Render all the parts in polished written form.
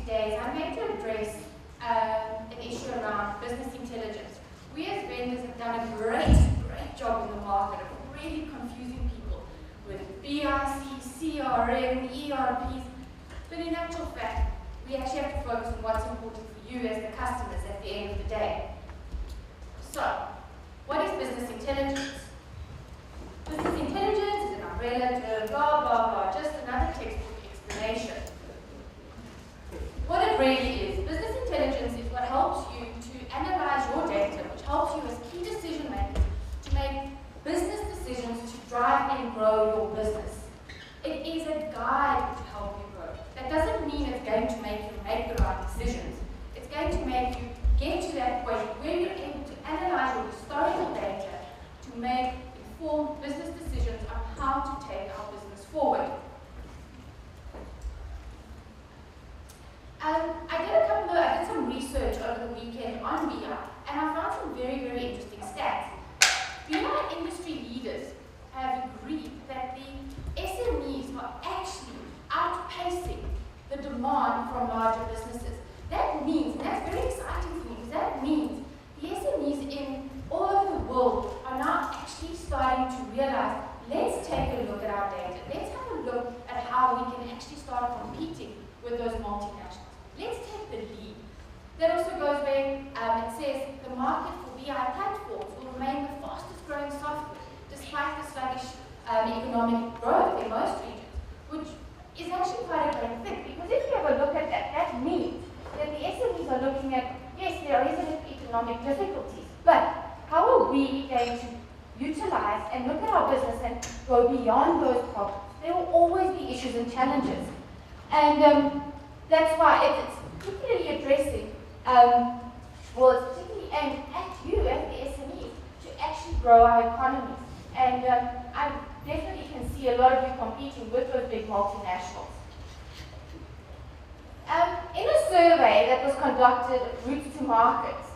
today is I'm going to address an issue around business intelligence. We as vendors have done a great job in the market of really confusing people with BIC, CRM, ERPs, but in actual fact, we actually have to focus on what's important for you as the customers at the end of the day. So, what is business intelligence? Business intelligence is an umbrella term, blah, blah, blah, just another textbook explanation. What it really is, business intelligence is what helps you to analyze your data, which helps you as key decision makers to make business decisions to drive and grow your business. It is a guide to help you grow. That doesn't mean it's going to make you make the right decisions. It's going to make you get to that point where you're able to analyze your historical data to make informed business decisions on how to take our business forward. I did some research over the weekend on BI, and I found some very interesting stats. BI industry leaders have agreed that the SMEs are actually outpacing the demand from larger businesses. That means, and that's very exciting for me, because that means the SMEs in all over the world are now actually starting to realize, let's take a look at our data. Let's have a look at how we can actually start competing with those multinationals. Let's take the lead. That also goes where it says the market for BI platforms will remain the fastest growing software despite the sluggish economic growth in most regions, which is actually quite a great thing, because if you have a look at that, that means that the SMEs are looking at, yes, there is economic difficulties, but how are we going to utilize and look at our business and go beyond those problems? There will always be issues and challenges. And that's why it's particularly addressing, it's particularly aimed at you as the SMEs to actually grow our economies. And I definitely can see a lot of you competing with those big multinationals. In a survey that was conducted at Routes to Markets,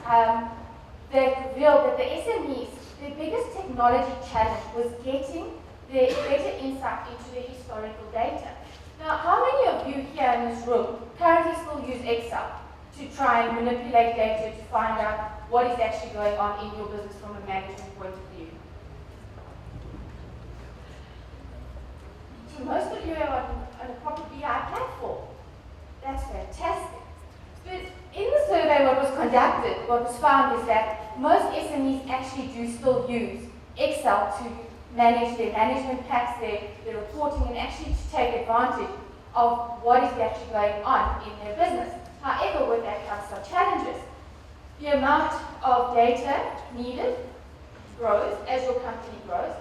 they revealed that the SMEs, their biggest technology challenge was getting the better insight into the historical data. Now, how many of you here in this room currently still use Excel to try and manipulate data to find out what is actually going on in your business from a management point of view? So most of you are on a proper BI platform. That's fantastic. But in the survey what was conducted, what was found is that most SMEs actually do still use Excel to manage their management packs, their reporting, and actually to take advantage of what is actually going on in their business. However, with that comes some challenges. The amount of data needed grows as your company grows.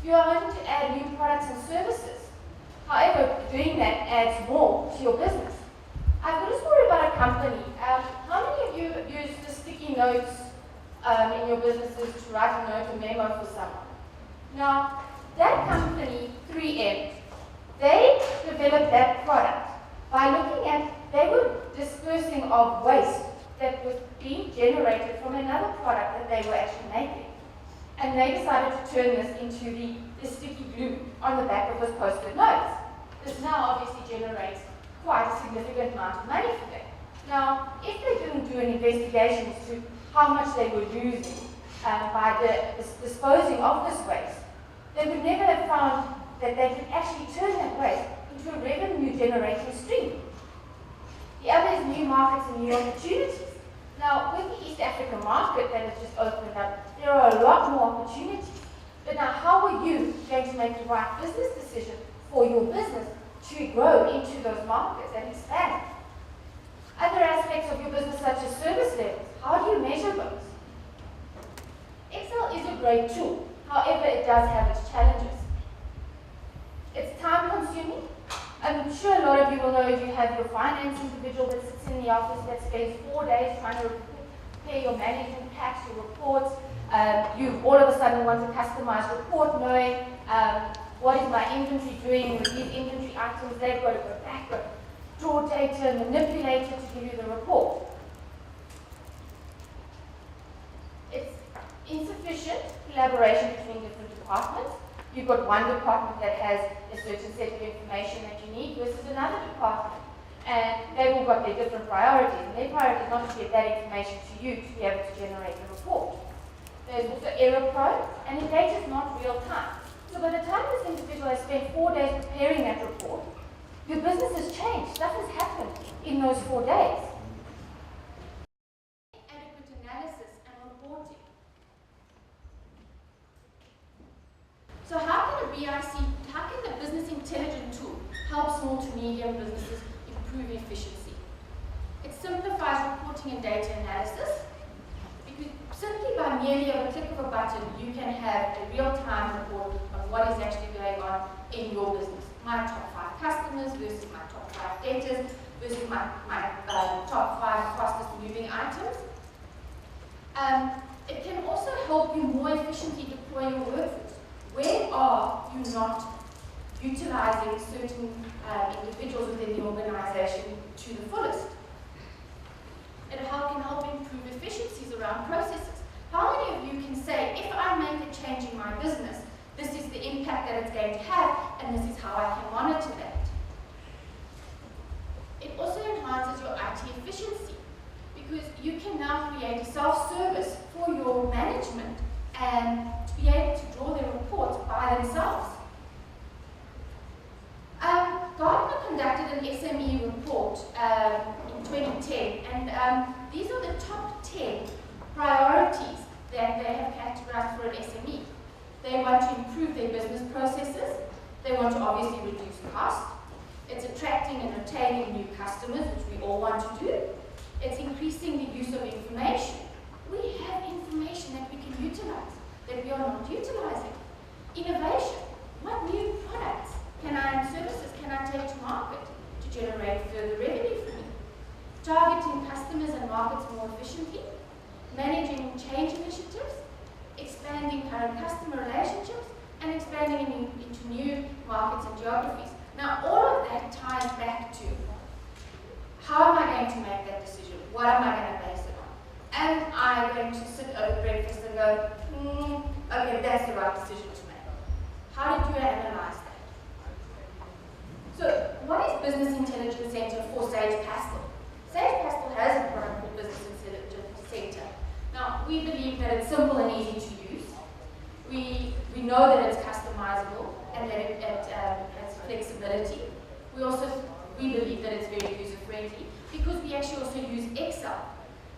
You are going to add new products and services. However, doing that adds more to your business. I've got a story about a company. How many of you use the sticky notes in your businesses to write a note, a memo for someone? Now, that company, 3M, they developed that product by looking at, they were dispersing of waste that was being generated from another product that they were actually making. And they decided to turn this into the sticky glue on the back of those post-it notes. This now obviously generates quite a significant amount of money for them. Now, if they didn't do an investigation as to how much they were losing by disposing of this waste, they would never have found that they could actually turn that waste into a revenue-generating stream. The other is new markets and new opportunities. Now, with the East Africa market that has just opened up, there are a lot more opportunities. But now, how are you going to make the right business decision for your business to grow into those markets and expand? Other aspects of your business, such as service levels, how do you measure those? Excel is a great tool. However, it does have its challenges. It's time-consuming. I'm sure a lot of you will know if you have your finance individual that sits in the office that spends 4 days trying to prepare your management packs, your reports. You all of a sudden want a customized report knowing what is my inventory doing with these inventory items. They've got to go back, draw data, manipulate it to give you the report. It's insufficient collaboration between different departments. You've got one department that has a certain set of information that you need versus another department. And they've all got their different priorities, and their priority is not to get that information to you to be able to generate a report. There's also error prone, and the data is not real time. So by the time this individual has spent 4 days preparing that report, your business has changed. Stuff has happened in those 4 days. Adequate analysis and reporting. So how can the business intelligence tool help small to medium businesses improve efficiency? It simplifies reporting and data analysis, because simply by merely a click of a button, you can have a real-time report on what is actually going on in your business. My top 5 customers versus my top 5 debtors versus my top 5 fastest moving items. It can also help you more efficiently deploy your workforce. Where are you not utilizing certain individuals within the organization to the fullest? It can help improve efficiencies around processes. How many of you can say, if I make a change in my business, this is the impact that it's going to have, and this is how I can monitor that? It also enhances your IT efficiency, because you can now create a self-service for your management and to be able to draw their reports by themselves. Gartner conducted an SME report in 2010, and these are the top 10 priorities that they have categorized for an SME. They want to improve their business processes. They want to obviously reduce cost. It's attracting and retaining new customers, which we all want to do. It's increasing the use of information. We have information that we can utilize, that we are not utilizing. Innovation. What new products and services can I take to market to generate further revenue for me? Targeting customers and markets more efficiently. Managing change initiatives. Expanding current customer relationships, and expanding into new markets and geographies. Now, all of that ties back to, how am I going to make that decision? What am I going to base it on? Am I going to sit over breakfast and go, okay, that's the right decision to make? How did you analyze that? So, what is Business Intelligence Center for Sage Pastel? Sage Pastel has a product called Business Intelligence Center. Now, we believe that it's simple and easy to use. We know that it's customizable and that it has flexibility. We believe that it's very user-friendly, because we actually also use Excel.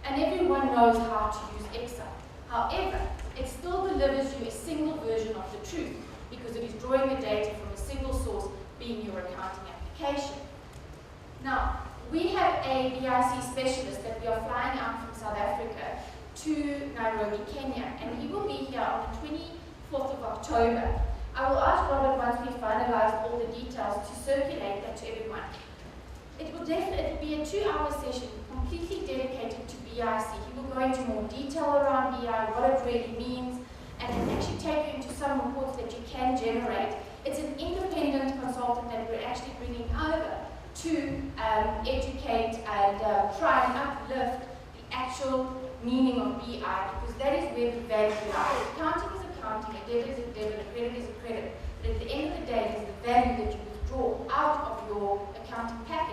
And everyone knows how to use Excel. However, it still delivers you a single version of the truth, because it is drawing the data from a single source, being your accounting application. Now, we have a BIC specialist that we are flying out from South Africa to Nairobi, Kenya, and he will be here on the 24th of October. I will ask Robert, once we finalize all the details, to circulate that to everyone. It will definitely be a 2-hour session completely dedicated to BIC. He will go into more detail around BI, what it really means, and actually take you into some reports that you can generate. It's an independent consultant that we're actually bringing over to educate and try and uplift the actual meaning of BI, because that is where the value lies. Accounting is accounting, a debit is a debit, a credit is a credit. But at the end of the day, it is the value that you withdraw out of your accounting package